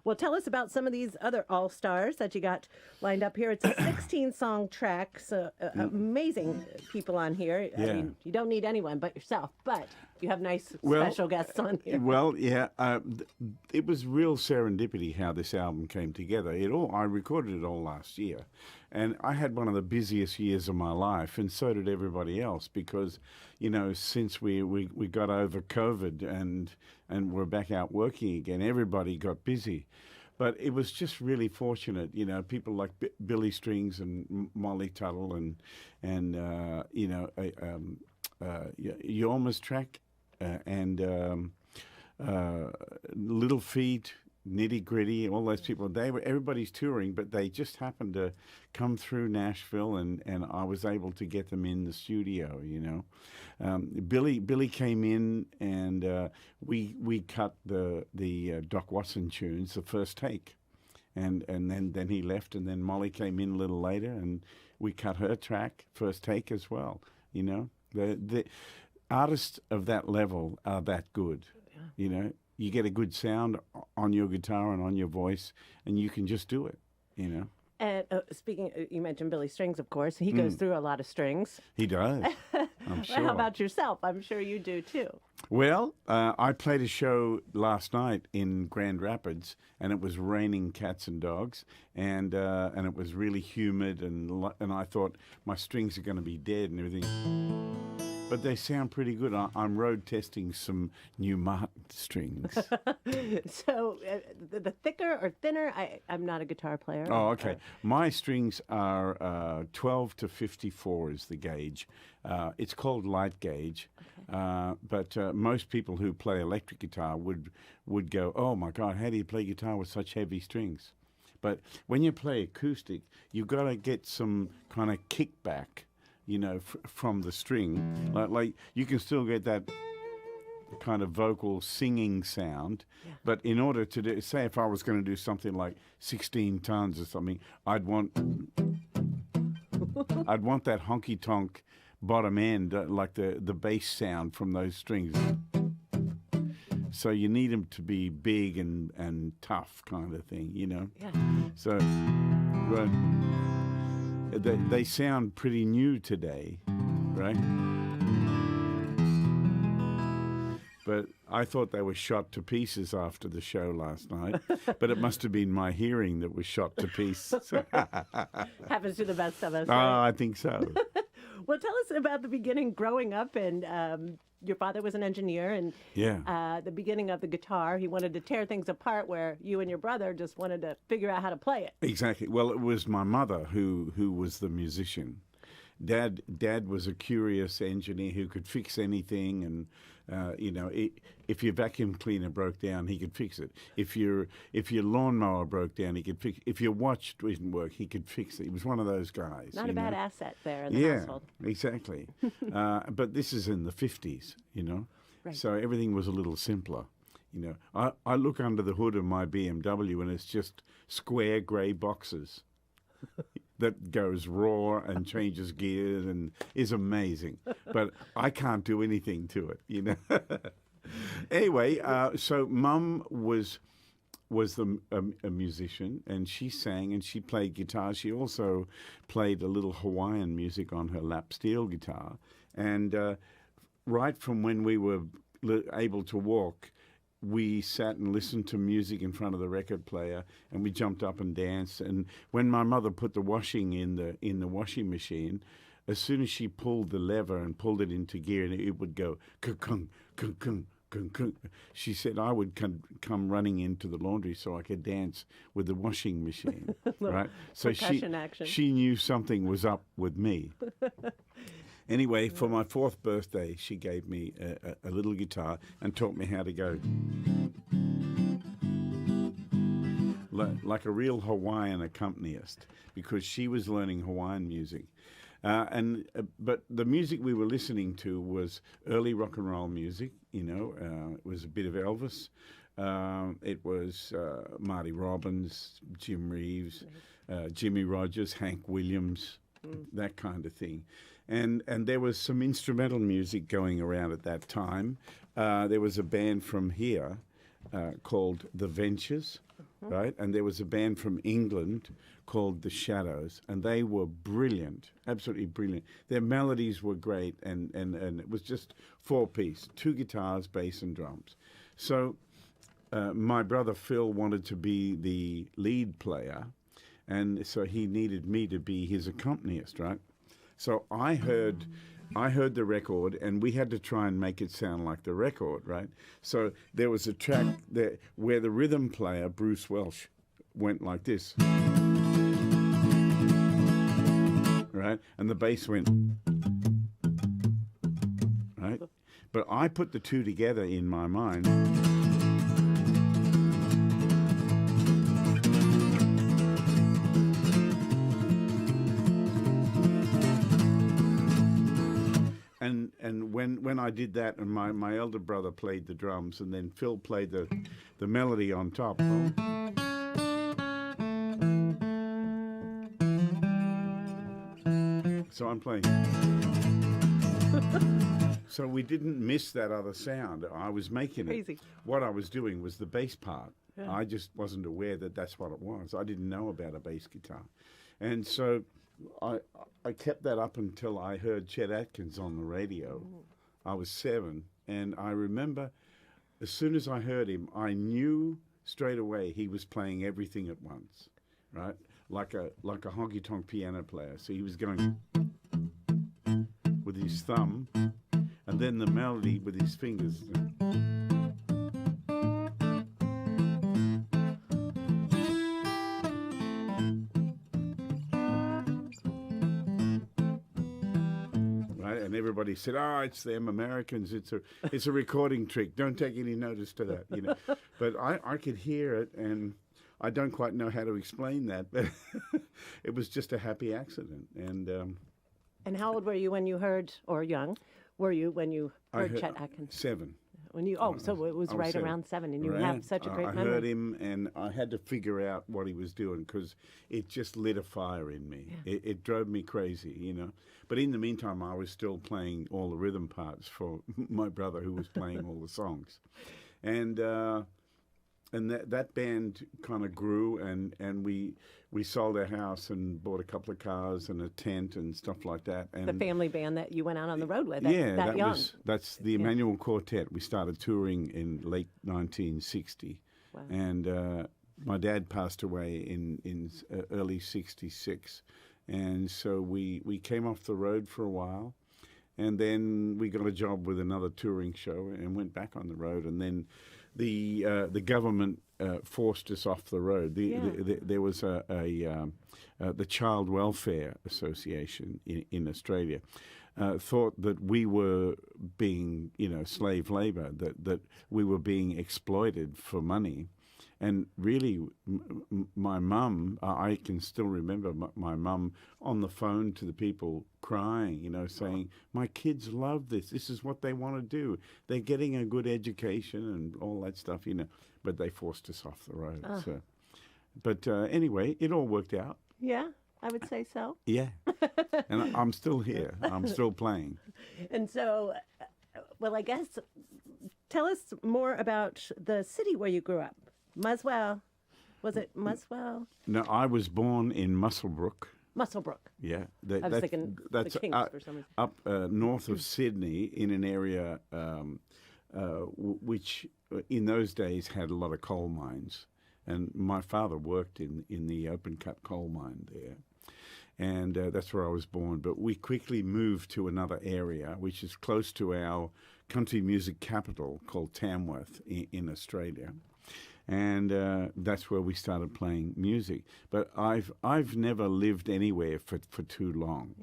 Well, tell us about some of these other all-stars that you got lined up here. It's a 16-song track, so amazing people on here. I mean, you don't need anyone but yourself, but you have nice special guests on here. Well, yeah, it was real serendipity how this album came together. I recorded it all last year, and I had one of the busiest years of my life, and so did everybody else, because, you know, since we got over COVID and we're back out working again, everybody got busy. But it was just really fortunate, you know, people like Billy Strings and Molly Tuttle and you know, Yorma's track and Little Feat, Nitty Gritty, all those people. Everybody's touring, but they just happened to come through Nashville, and I was able to get them in the studio. You know, Billy came in, and we cut the Doc Watson tunes, the first take, and then he left, and then Molly came in a little later, and we cut her track, first take as well. You know, the artists of that level are that good. Yeah. You know. You get a good sound on your guitar and on your voice, and you can just do it, you know. And speaking, you mentioned Billy Strings, of course. He goes through a lot of strings. He does, I'm sure. How about yourself? I'm sure you do, too. Well, I played a show last night in Grand Rapids, and it was raining cats and dogs, and it was really humid, and I thought my strings are going to be dead and everything. But they sound pretty good. I'm road testing some new Martin strings. So the thicker or thinner? I'm not a guitar player. Oh, okay. My strings are 12 to 54 is the gauge. It's called light gauge. Okay. But most people who play electric guitar would go, oh, my God, how do you play guitar with such heavy strings? But when you play acoustic, you've got to get some kind of kickback, you know, from the string. Like you can still get that kind of vocal singing sound, but in order to do, say if I was going to do something like 16 tons or something, I'd want that honky-tonk bottom end, like the bass sound from those strings. So you need them to be big and tough kind of thing, you know? Yeah. So... They sound pretty new today, right? But I thought they were shot to pieces after the show last night. But it must have been my hearing that was shot to pieces. Happens to the best of us. Oh, Right? I think so. Well, tell us about the beginning growing up, and your father was an engineer, and the beginning of the guitar, he wanted to tear things apart where you and your brother just wanted to figure out how to play it. Exactly. Well, it was my mother who was the musician. Dad was a curious engineer who could fix anything, and you know, if your vacuum cleaner broke down, he could fix it. If your lawnmower broke down, he could fix it. If your watch didn't work, he could fix it. He was one of those guys. Not a bad asset there in the household. Yeah, exactly. But this is in the 50s, you know, right. So everything was a little simpler. You know, I look under the hood of my BMW, and it's just square grey boxes. That goes raw and changes gears and is amazing. But I can't do anything to it, you know. Anyway, so Mum was a musician, and she sang and she played guitar. She also played a little Hawaiian music on her lap steel guitar. And right from when we were able to walk, we sat and listened to music in front of the record player, and we jumped up and danced. And when my mother put the washing in the washing machine, as soon as she pulled the lever and pulled it into gear, and it would go kung kung kung kung kung. She said I would come running into the laundry so I could dance with the washing machine. Right? So she knew something was up with me. Anyway, for my 4th birthday, she gave me a little guitar and taught me how to go like a real Hawaiian accompanist, because she was learning Hawaiian music. But the music we were listening to was early rock and roll music, you know. It was a bit of Elvis. It was Marty Robbins, Jim Reeves, Jimmy Rogers, Hank Williams, that kind of thing. And there was some instrumental music going around at that time. There was a band from here called The Ventures, right? And there was a band from England called The Shadows, and they were brilliant, absolutely brilliant. Their melodies were great, and it was just 4-piece, 2 guitars, bass, and drums. So my brother Phil wanted to be the lead player, and so he needed me to be his accompanist, right? So I heard the record, and we had to try and make it sound like the record, right? So there was a track there where the rhythm player, Bruce Welsh, went like this, right? And the bass went, right? But I put the two together in my mind. And when I did that, and my elder brother played the drums, and then Phil played the melody on top. So I'm playing. So we didn't miss that other sound. I was making Crazy. it. What I was doing was the bass part. Yeah. I just wasn't aware that that's what it was. I didn't know about a bass guitar. And so I kept that up until I heard Chet Atkins on the radio. I was 7, and I remember as soon as I heard him, I knew straight away he was playing everything at once, right? Like a honky-tonk piano player. So he was going with his thumb, and then the melody with his fingers. And everybody said, "Oh, it's them Americans. It's a recording trick. Don't take any notice to that." You know, but I could hear it, and I don't quite know how to explain that, but it was just a happy accident. And how old were you when you heard, or young, were you when you heard Chet Akins? 7. When you so it was right 7. around 7, and you Right. have such a great I memory. heard him, and I had to figure out what he was doing because it just lit a fire in me. Yeah. It drove me crazy, you know. But in the meantime, I was still playing all the rhythm parts for my brother, who was playing all the songs, and that band kind of grew, and we sold our house and bought a couple of cars and a tent and stuff like that. And The family band that you went out on the road with. yeah, young. that's the Emmanuel Quartet. We started touring in late 1960, Wow. and my dad passed away in early '66, and so we came off the road for a while, and then we got a job with another touring show and went back on the road, and then the government forced us off the road. There was the Child Welfare Association in Australia thought that we were being, slave labor, that we were being exploited for money. And really, my mum, I can still remember my mum on the phone to the people crying, saying, "My kids love this. This is what they want to do. They're getting a good education and all that stuff, But they forced us off the road. So. But anyway, it all worked out. Yeah, I would say so. Yeah. And I'm still here. I'm still playing. And so, well, I guess, tell us more about the city where you grew up. Muswell. Was it Muswell? No, I was born in Muswellbrook. Muswellbrook. Yeah. I was thinking that's the Kings for some reason. up north of Sydney in an area which in those days had a lot of coal mines. And my father worked in the open cut coal mine there. And that's where I was born. But we quickly moved to another area, which is close to our country music capital called Tamworth in Australia. And that's where we started playing music. But I've never lived anywhere for too long,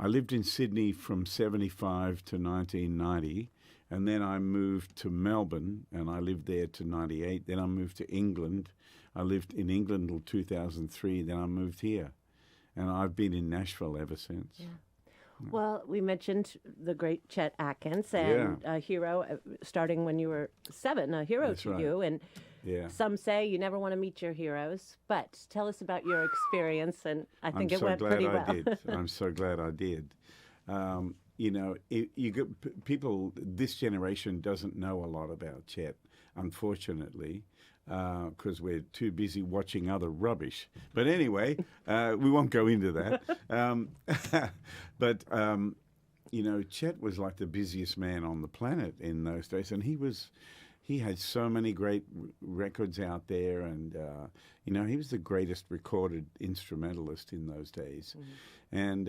I lived in Sydney from 75 to 1990, and then I moved to Melbourne, and I lived there to 98. Then I moved to England. I lived in England until 2003. Then I moved here, and I've been in Nashville ever since. Yeah. Well, we mentioned the great Chet Akins, and a hero starting when you were 7, a hero That's to right. you. And some say you never want to meet your heroes, but tell us about your experience, and I think it went pretty well. I'm so glad I did. You get people, this generation doesn't know a lot about Chet. unfortunately, because we're too busy watching other rubbish. But anyway, we won't go into that. But you know, Chet was like the busiest man on the planet in those days, and he had so many great records out there, and you know, he was the greatest recorded instrumentalist in those days. And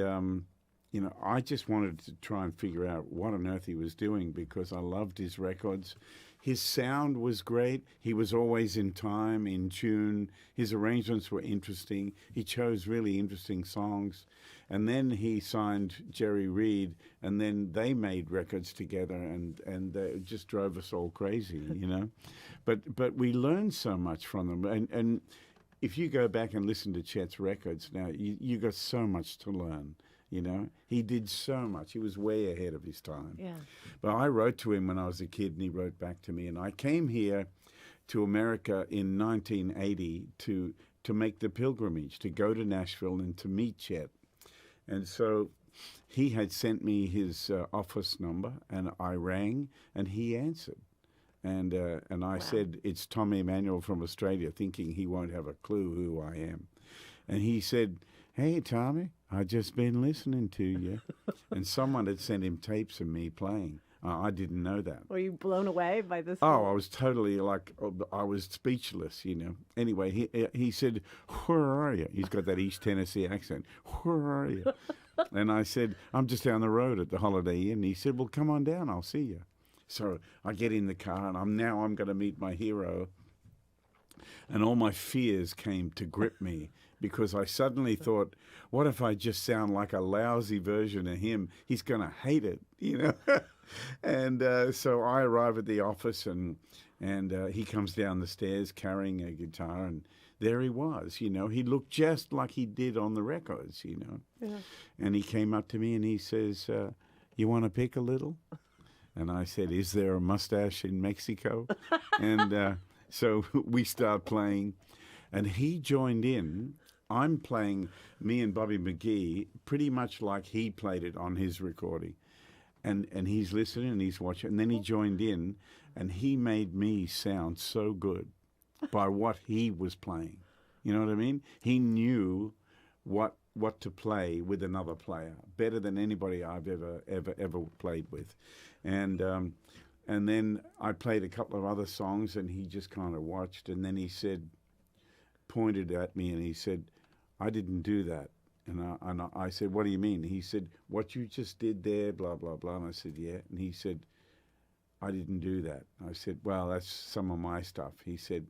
you know, I just wanted to try and figure out what on earth he was doing, because I loved his records. His sound was great. He was always in time, in tune. His arrangements were interesting. He chose really interesting songs. And then he signed Jerry Reed, and then they made records together, and it just drove us all crazy, you know. But we learned so much from them. And if you go back and listen to Chet's records now, you got so much to learn. You know, he did so much. He was way ahead of his time. Yeah. But I wrote to him when I was a kid, and he wrote back to me. And I came here to America in 1980 to make the pilgrimage, to go to Nashville and to meet Chet. And so he had sent me his office number, and I rang, and he answered. And I said, "It's Tommy Emmanuel from Australia," thinking he won't have a clue who I am. And he said, "Hey, Tommy, I just been listening to you." And someone had sent him tapes of me playing. I didn't know that. Were you blown away by this? Oh, I was totally I was speechless, you know. Anyway, he said, "Where are you?" He's got that East Tennessee accent. "Where are you?" And I said, "I'm just down the road at the Holiday Inn." He said, "Well, come on down, I'll see you." So I get in the car, and I'm going to meet my hero. And all my fears came to grip me, because I suddenly thought, what if I just sound like a lousy version of him? He's going to hate it, you know. And so I arrive at the office, and he comes down the stairs carrying a guitar, and there he was, you know. He looked just like he did on the records, you know. Yeah. And he came up to me and he says, "You want to pick a little?" And I said, "Is there a mustache in Mexico?" And so we start playing, and he joined in. I'm playing, me and Bobby McGee, pretty much like he played it on his recording. And he's listening and he's watching. And then he joined in, and he made me sound so good by what he was playing. You know what I mean? He knew what to play with another player better than anybody I've ever played with. And then I played a couple of other songs, and he just kind of watched. And then he said, pointed at me, and he said, "I didn't do that." And I said, "What do you mean?" He said, "What you just did there, blah, blah, blah." And I said, "Yeah." And he said, "I didn't do that." I said, "Well, that's some of my stuff." He said,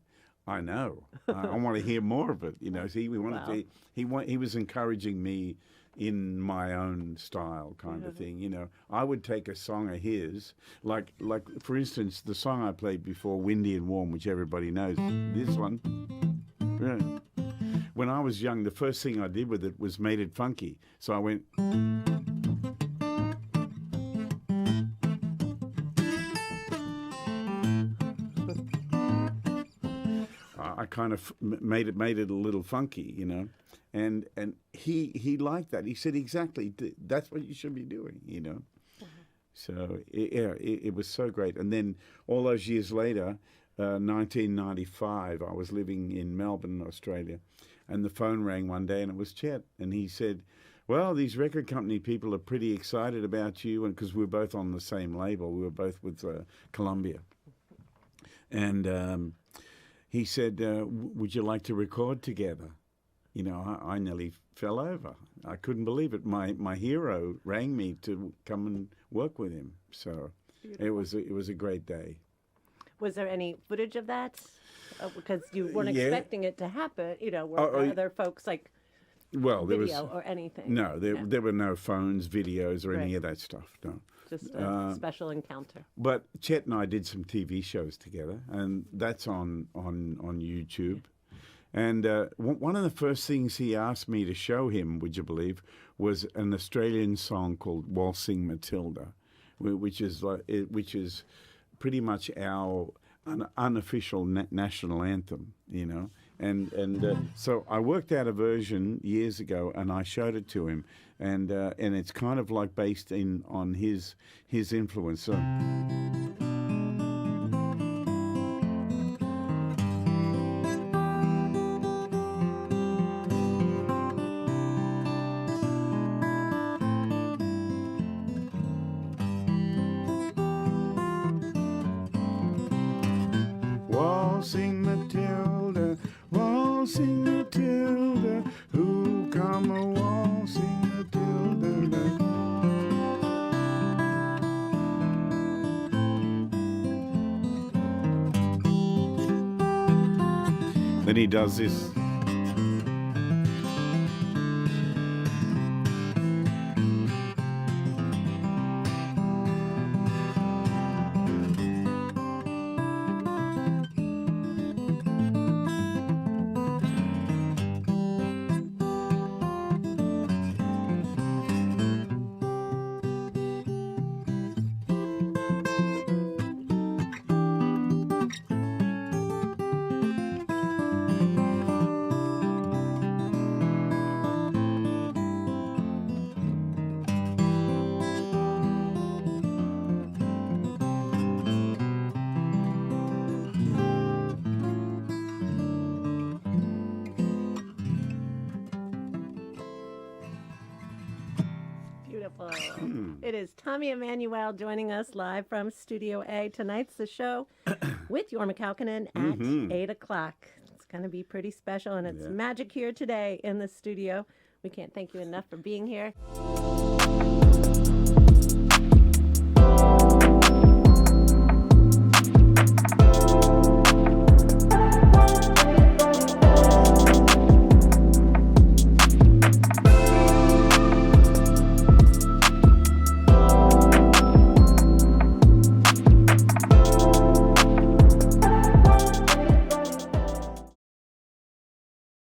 "I know. I want to hear more of it." You know, so he was encouraging me in my own style kind of thing. You know, I would take a song of his, like for instance, the song I played before, "Windy and Warm," which everybody knows. This one. Yeah. When I was young, the first thing I did with it was made it funky. So I went. I kind of made it a little funky, you know, and he liked that. He said, "Exactly, that's what you should be doing," you know. So it was so great. And then all those years later, 1995, I was living in Melbourne, Australia, and the phone rang one day, and it was Chet, and he said, "Well, these record company people are pretty excited about you," and because we were both on the same label, we were both with Columbia, and he said, "Would you like to record together?" You know, I nearly fell over. I couldn't believe it. My hero rang me to come and work with him. So it was a great day. Was there any footage of that? Because you weren't expecting it to happen. You know, were there other folks like video or anything? No, there were no phones, videos, or any of that stuff. No. Just a special encounter. But Chet and I did some TV shows together, and that's on YouTube. And one of the first things he asked me to show him, would you believe, was an Australian song called "Waltzing Matilda," which is pretty much our unofficial national anthem, you know. And so I worked out a version years ago, and I showed it to him, and it's kind of like based on his influence. So, Then he does this. Beautiful. It is Tommy Emmanuel joining us live from Studio A. Tonight's the show with Jorma Kaukonen at 8 o'clock. It's going to be pretty special, and it's magic here today in the studio. We can't thank you enough for being here.